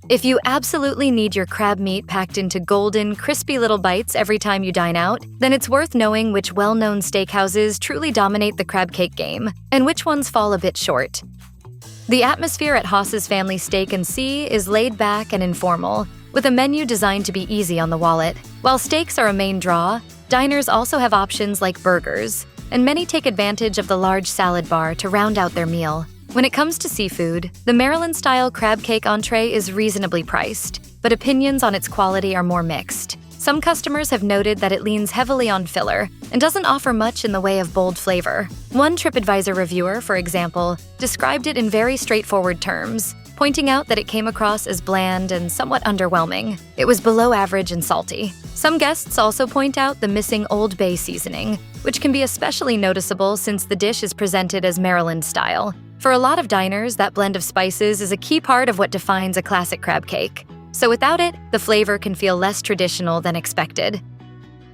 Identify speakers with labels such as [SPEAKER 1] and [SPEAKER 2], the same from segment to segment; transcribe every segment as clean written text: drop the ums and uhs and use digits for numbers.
[SPEAKER 1] If you absolutely need your crab meat packed into golden, crispy little bites every time you dine out, then it's worth knowing which well-known steakhouses truly dominate the crab cake game, and which ones fall a bit short. The atmosphere at Haas's Family Steak & Sea is laid back and informal, with a menu designed to be easy on the wallet. While steaks are a main draw, diners also have options like burgers, and many take advantage of the large salad bar to round out their meal. When it comes to seafood, the Maryland-style crab cake entree is reasonably priced, but opinions on its quality are more mixed. Some customers have noted that it leans heavily on filler and doesn't offer much in the way of bold flavor. One TripAdvisor reviewer, for example, described it in very straightforward terms, pointing out that it came across as bland and somewhat underwhelming. It was below average and salty. Some guests also point out the missing Old Bay seasoning, which can be especially noticeable since the dish is presented as Maryland style. For a lot of diners, that blend of spices is a key part of what defines a classic crab cake. So without it, the flavor can feel less traditional than expected.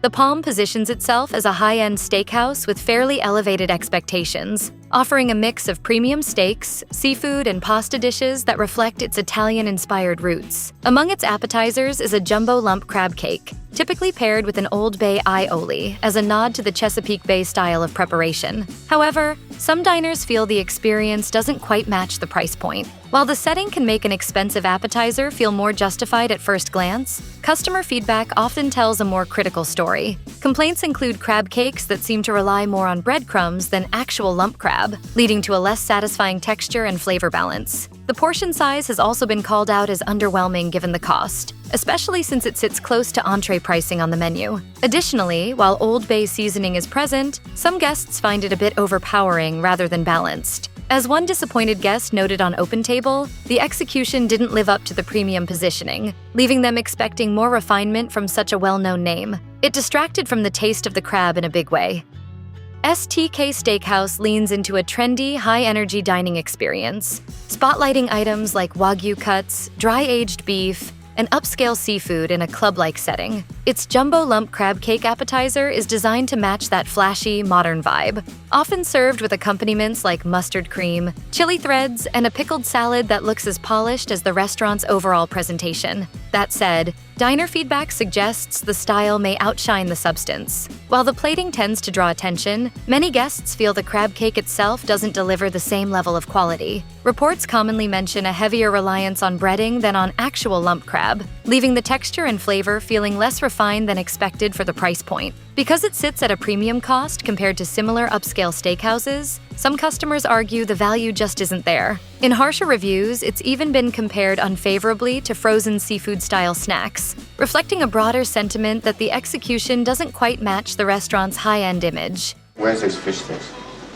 [SPEAKER 1] The Palm positions itself as a high-end steakhouse with fairly elevated expectations, offering a mix of premium steaks, seafood, and pasta dishes that reflect its Italian-inspired roots. Among its appetizers is a jumbo lump crab cake, typically paired with an Old Bay aioli as a nod to the Chesapeake Bay style of preparation. However, some diners feel the experience doesn't quite match the price point. While the setting can make an expensive appetizer feel more justified at first glance, customer feedback often tells a more critical story. Complaints include crab cakes that seem to rely more on breadcrumbs than actual lump crab, leading to a less satisfying texture and flavor balance. The portion size has also been called out as underwhelming given the cost, especially since it sits close to entree pricing on the menu. Additionally, while Old Bay seasoning is present, some guests find it a bit overpowering rather than balanced. As one disappointed guest noted on OpenTable, the execution didn't live up to the premium positioning, leaving them expecting more refinement from such a well-known name. It distracted from the taste of the crab in a big way. STK Steakhouse leans into a trendy, high-energy dining experience, spotlighting items like Wagyu cuts, dry-aged beef, and upscale seafood in a club-like setting. Its jumbo lump crab cake appetizer is designed to match that flashy, modern vibe, often served with accompaniments like mustard cream, chili threads, and a pickled salad that looks as polished as the restaurant's overall presentation. That said, diner feedback suggests the style may outshine the substance. While the plating tends to draw attention, many guests feel the crab cake itself doesn't deliver the same level of quality. Reports commonly mention a heavier reliance on breading than on actual lump crab, leaving the texture and flavor feeling less refined than expected for the price point. Because it sits at a premium cost compared to similar upscale steakhouses, some customers argue the value just isn't there. In harsher reviews, it's even been compared unfavorably to frozen seafood-style snacks, reflecting a broader sentiment that the execution doesn't quite match the restaurant's high-end image.
[SPEAKER 2] Where's those fish sticks?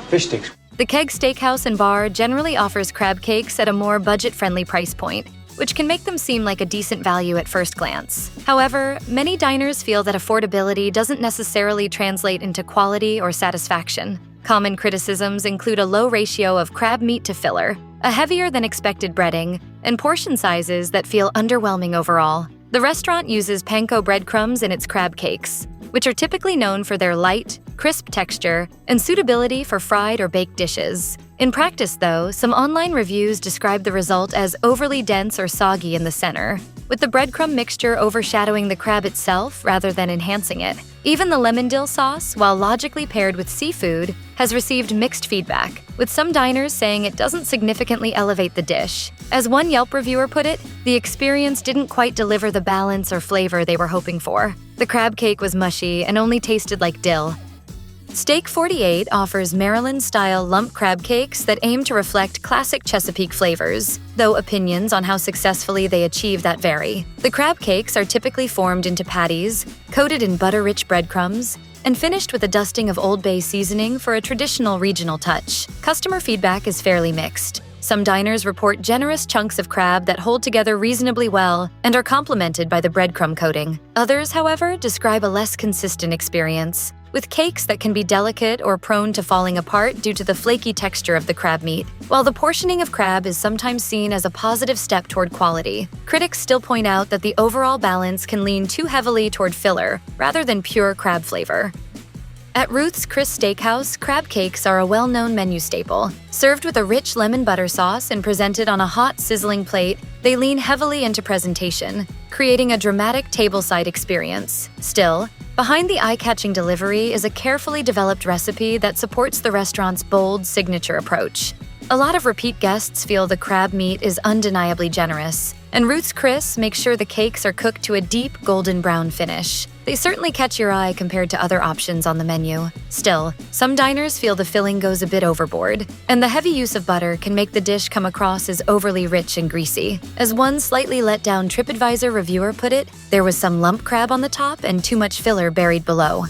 [SPEAKER 2] Fish sticks.
[SPEAKER 1] The Keg Steakhouse Bar generally offers crab cakes at a more budget-friendly price point, which can make them seem like a decent value at first glance. However, many diners feel that affordability doesn't necessarily translate into quality or satisfaction. Common criticisms include a low ratio of crab meat to filler, a heavier than expected breading, and portion sizes that feel underwhelming overall. The restaurant uses panko breadcrumbs in its crab cakes, which are typically known for their light, crisp texture and suitability for fried or baked dishes. In practice, though, some online reviews describe the result as overly dense or soggy in the center, with the breadcrumb mixture overshadowing the crab itself rather than enhancing it. Even the lemon dill sauce, while logically paired with seafood, has received mixed feedback, with some diners saying it doesn't significantly elevate the dish. As one Yelp reviewer put it, the experience didn't quite deliver the balance or flavor they were hoping for. The crab cake was mushy and only tasted like dill. Steak 48 offers Maryland-style lump crab cakes that aim to reflect classic Chesapeake flavors, though opinions on how successfully they achieve that vary. The crab cakes are typically formed into patties, coated in butter-rich breadcrumbs, and finished with a dusting of Old Bay seasoning for a traditional regional touch. Customer feedback is fairly mixed. Some diners report generous chunks of crab that hold together reasonably well and are complemented by the breadcrumb coating. Others, however, describe a less consistent experience, with cakes that can be delicate or prone to falling apart due to the flaky texture of the crab meat. While the portioning of crab is sometimes seen as a positive step toward quality, critics still point out that the overall balance can lean too heavily toward filler rather than pure crab flavor. At Ruth's Chris Steakhouse, crab cakes are a well-known menu staple. Served with a rich lemon butter sauce and presented on a hot, sizzling plate, they lean heavily into presentation, creating a dramatic tableside experience. Still, behind the eye-catching delivery is a carefully developed recipe that supports the restaurant's bold, signature approach. A lot of repeat guests feel the crab meat is undeniably generous, and Ruth's Chris makes sure the cakes are cooked to a deep golden brown finish. They certainly catch your eye compared to other options on the menu. Still, some diners feel the filling goes a bit overboard, and the heavy use of butter can make the dish come across as overly rich and greasy. As one slightly let-down TripAdvisor reviewer put it, there was some lump crab on the top and too much filler buried below.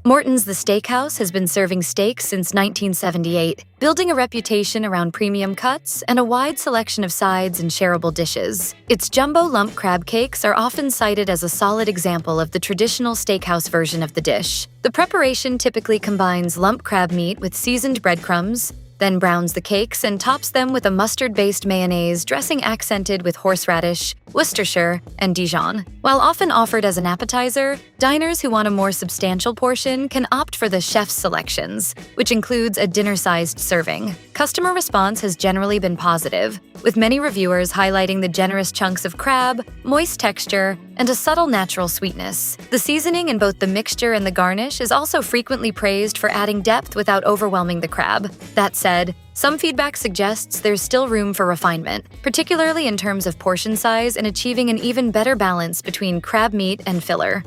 [SPEAKER 1] Morton's The Steakhouse has been serving steaks since 1978, building a reputation around premium cuts and a wide selection of sides and shareable dishes. Its jumbo lump crab cakes are often cited as a solid example of the traditional steakhouse version of the dish. The preparation typically combines lump crab meat with seasoned breadcrumbs, then browns the cakes and tops them with a mustard-based mayonnaise dressing accented with horseradish, Worcestershire, and Dijon. While often offered as an appetizer, diners who want a more substantial portion can opt for the chef's selections, which includes a dinner-sized serving. Customer response has generally been positive, with many reviewers highlighting the generous chunks of crab, moist texture, and a subtle natural sweetness. The seasoning in both the mixture and the garnish is also frequently praised for adding depth without overwhelming the crab. That said, some feedback suggests there's still room for refinement, particularly in terms of portion size and achieving an even better balance between crab meat and filler.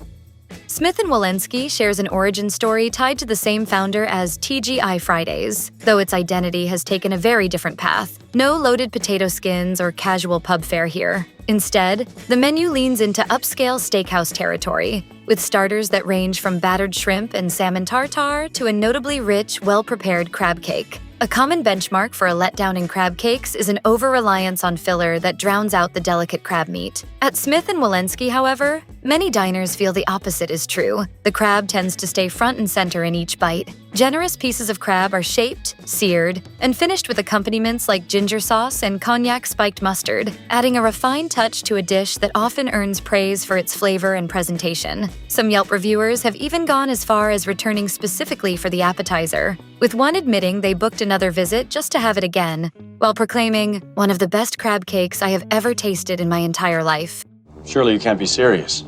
[SPEAKER 1] Smith & Wollensky shares an origin story tied to the same founder as TGI Fridays, though its identity has taken a very different path. No loaded potato skins or casual pub fare here. Instead, the menu leans into upscale steakhouse territory, with starters that range from battered shrimp and salmon tartare to a notably rich, well-prepared crab cake. A common benchmark for a letdown in crab cakes is an over-reliance on filler that drowns out the delicate crab meat. At Smith & Wollensky, however, many diners feel the opposite is true. The crab tends to stay front and center in each bite. Generous pieces of crab are shaped, seared, and finished with accompaniments like ginger sauce and cognac-spiked mustard, adding a refined touch to a dish that often earns praise for its flavor and presentation. Some Yelp reviewers have even gone as far as returning specifically for the appetizer, with one admitting they booked another visit just to have it again, while proclaiming, "One of the best crab cakes I have ever tasted in my entire life."
[SPEAKER 2] Surely you can't be serious.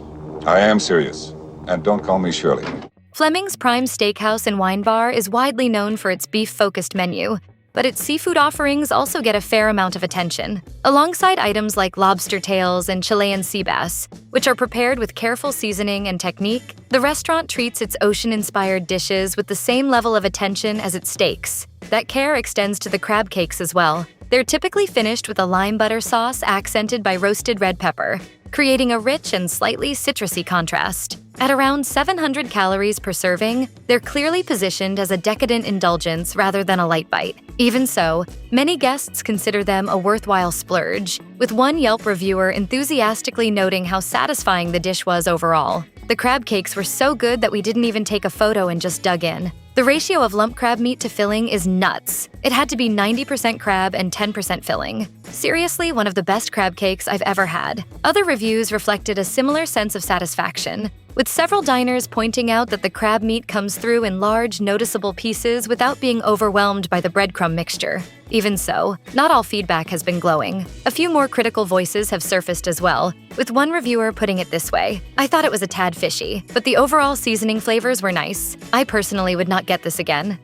[SPEAKER 3] I am serious, and don't call me Shirley.
[SPEAKER 1] Fleming's Prime Steakhouse and Wine Bar is widely known for its beef-focused menu, but its seafood offerings also get a fair amount of attention, alongside items like lobster tails and Chilean sea bass, which are prepared with careful seasoning and technique. The restaurant treats its ocean-inspired dishes with the same level of attention as its steaks. That care extends to the crab cakes as well. They're typically finished with a lime butter sauce accented by roasted red pepper, creating a rich and slightly citrusy contrast. At around 700 calories per serving, they're clearly positioned as a decadent indulgence rather than a light bite. Even so, many guests consider them a worthwhile splurge, with one Yelp reviewer enthusiastically noting how satisfying the dish was overall. "The crab cakes were so good that we didn't even take a photo and just dug in. The ratio of lump crab meat to filling is nuts. It had to be 90% crab and 10% filling. Seriously, one of the best crab cakes I've ever had." Other reviews reflected a similar sense of satisfaction, with several diners pointing out that the crab meat comes through in large, noticeable pieces without being overwhelmed by the breadcrumb mixture. Even so, not all feedback has been glowing. A few more critical voices have surfaced as well, with one reviewer putting it this way: "I thought it was a tad fishy, but the overall seasoning flavors were nice. I personally would not get this again."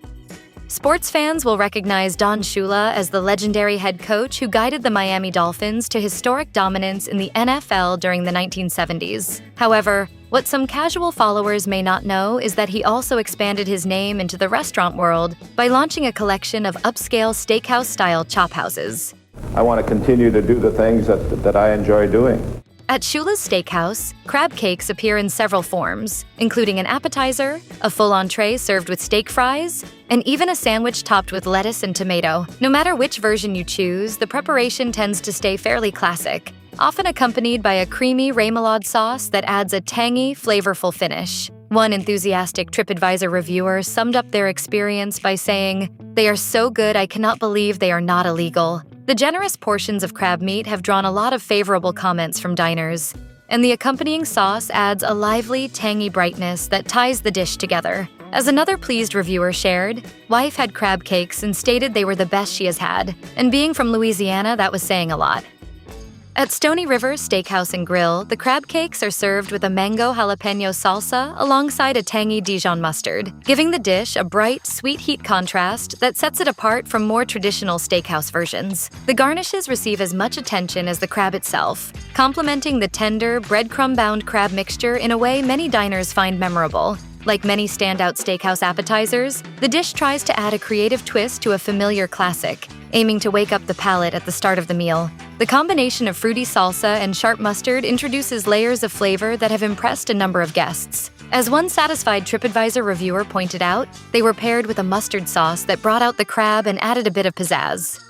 [SPEAKER 1] Sports fans will recognize Don Shula as the legendary head coach who guided the Miami Dolphins to historic dominance in the NFL during the 1970s. However, what some casual followers may not know is that he also expanded his name into the restaurant world by launching a collection of upscale steakhouse-style chop houses.
[SPEAKER 4] I want to continue to do the things that I enjoy doing.
[SPEAKER 1] At Shula's Steakhouse, crab cakes appear in several forms, including an appetizer, a full entree served with steak fries, and even a sandwich topped with lettuce and tomato. No matter which version you choose, the preparation tends to stay fairly classic, often accompanied by a creamy remoulade sauce that adds a tangy, flavorful finish. One enthusiastic TripAdvisor reviewer summed up their experience by saying, "They are so good I cannot believe they are not illegal." The generous portions of crab meat have drawn a lot of favorable comments from diners, and the accompanying sauce adds a lively, tangy brightness that ties the dish together. As another pleased reviewer shared, wife had crab cakes and stated they were the best she has had, and being from Louisiana, that was saying a lot. At Stony River Steakhouse and Grill, the crab cakes are served with a mango jalapeno salsa alongside a tangy Dijon mustard, giving the dish a bright, sweet heat contrast that sets it apart from more traditional steakhouse versions. The garnishes receive as much attention as the crab itself, complementing the tender, breadcrumb-bound crab mixture in a way many diners find memorable. Like many standout steakhouse appetizers, the dish tries to add a creative twist to a familiar classic, aiming to wake up the palate at the start of the meal. The combination of fruity salsa and sharp mustard introduces layers of flavor that have impressed a number of guests. As one satisfied TripAdvisor reviewer pointed out, they were paired with a mustard sauce that brought out the crab and added a bit of pizzazz.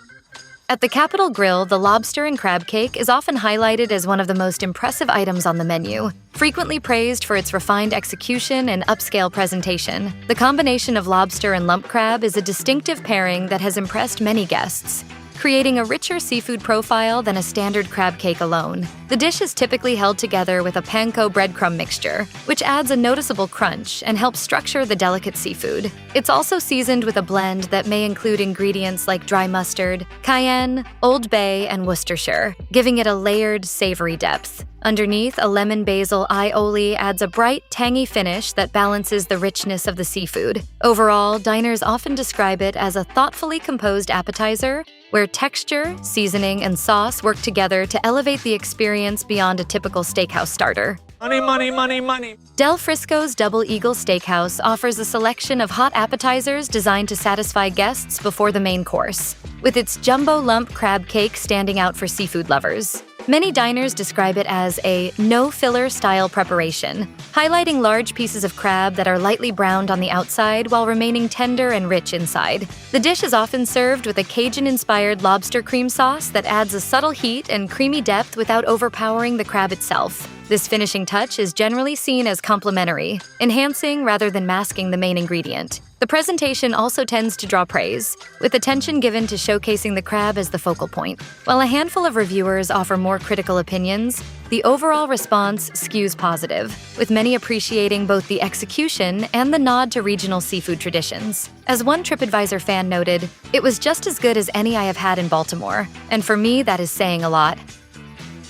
[SPEAKER 1] At the Capital Grille, the lobster and crab cake is often highlighted as one of the most impressive items on the menu. Frequently praised for its refined execution and upscale presentation, the combination of lobster and lump crab is a distinctive pairing that has impressed many guests, creating a richer seafood profile than a standard crab cake alone. The dish is typically held together with a panko breadcrumb mixture, which adds a noticeable crunch and helps structure the delicate seafood. It's also seasoned with a blend that may include ingredients like dry mustard, cayenne, Old Bay, and Worcestershire, giving it a layered, savory depth. Underneath, a lemon basil aioli adds a bright, tangy finish that balances the richness of the seafood. Overall, diners often describe it as a thoughtfully composed appetizer where texture, seasoning, and sauce work together to elevate the experience beyond a typical steakhouse starter.
[SPEAKER 5] Money, money, money, money.
[SPEAKER 1] Del Frisco's Double Eagle Steakhouse offers a selection of hot appetizers designed to satisfy guests before the main course, with its jumbo lump crab cake standing out for seafood lovers. Many diners describe it as a no-filler style preparation, highlighting large pieces of crab that are lightly browned on the outside while remaining tender and rich inside. The dish is often served with a Cajun-inspired lobster cream sauce that adds a subtle heat and creamy depth without overpowering the crab itself. This finishing touch is generally seen as complimentary, enhancing rather than masking the main ingredient. The presentation also tends to draw praise, with attention given to showcasing the crab as the focal point. While a handful of reviewers offer more critical opinions, the overall response skews positive, with many appreciating both the execution and the nod to regional seafood traditions. As one TripAdvisor fan noted, "It was just as good as any I have had in Baltimore, and for me that is saying a lot."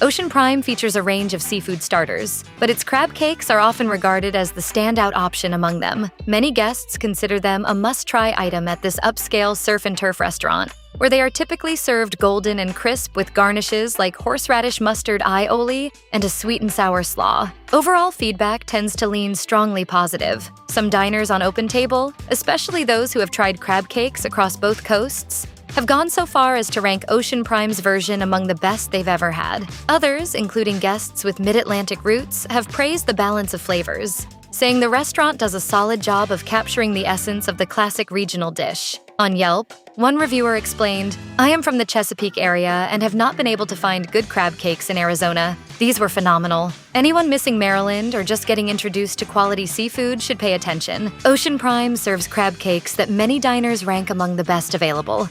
[SPEAKER 1] Ocean Prime features a range of seafood starters, but its crab cakes are often regarded as the standout option among them. Many guests consider them a must-try item at this upscale surf and turf restaurant, where they are typically served golden and crisp with garnishes like horseradish mustard aioli and a sweet and sour slaw. Overall feedback tends to lean strongly positive. Some diners on Open Table, especially those who have tried crab cakes across both coasts, have gone so far as to rank Ocean Prime's version among the best they've ever had. Others, including guests with mid-Atlantic roots, have praised the balance of flavors, saying the restaurant does a solid job of capturing the essence of the classic regional dish. On Yelp, one reviewer explained, "I am from the Chesapeake area and have not been able to find good crab cakes in Arizona. These were phenomenal. Anyone missing Maryland or just getting introduced to quality seafood should pay attention. Ocean Prime serves crab cakes that many diners rank among the best available."